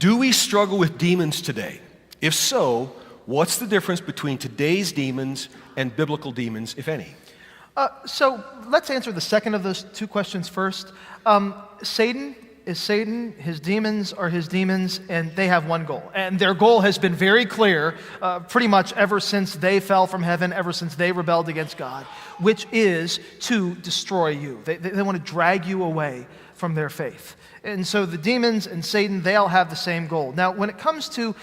Do we struggle with demons today? If so, what's the difference between today's demons and biblical demons, if any? So let's answer the second of those two questions first. Satan is Satan, his demons are his demons, and they have one goal. And their goal has been very clear pretty much ever since they fell from heaven, ever since they rebelled against God, which is to destroy you. They want to drag you away from their faith. And so the demons and Satan, they all have the same goal. Now, when it comes to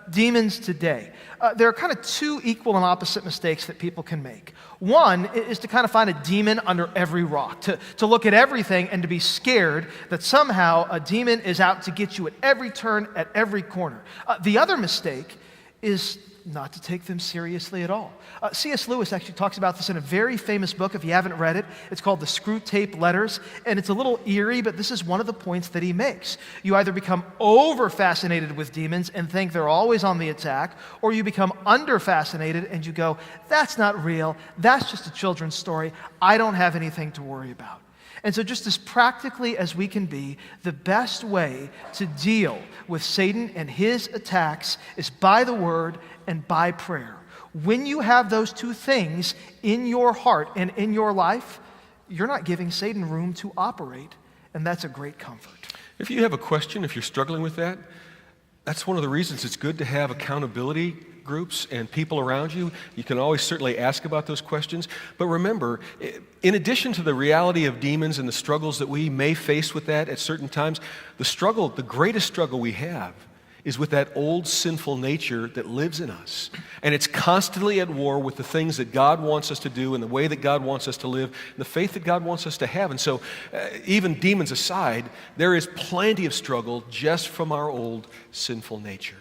demons today, there are kind of two equal and opposite mistakes that people can make. One is to kind of find a demon under every rock, to look at everything and to be scared that somehow a demon is out to get you at every turn, at every corner. The other mistake is not to take them seriously at all. C.S. Lewis actually talks about this in a very famous book, if you haven't read it. It's called The Screwtape Letters, and it's a little eerie, but this is one of the points that he makes. You either become over-fascinated with demons and think they're always on the attack, or you become under-fascinated and you go, that's not real, that's just a children's story, I don't have anything to worry about. And so just as practically as we can be, the best way to deal with Satan and his attacks is by the word and by prayer. When you have those two things in your heart and in your life, you're not giving Satan room to operate, and that's a great comfort. If you have a question, if you're struggling with that, that's one of the reasons it's good to have accountability groups and people around you. You can always certainly ask about those questions. But remember, in addition to the reality of demons and the struggles that we may face with that at certain times, the greatest struggle we have is with that old sinful nature that lives in us. And it's constantly at war with the things that God wants us to do and the way that God wants us to live and the faith that God wants us to have. And so even demons aside, there is plenty of struggle just from our old sinful nature.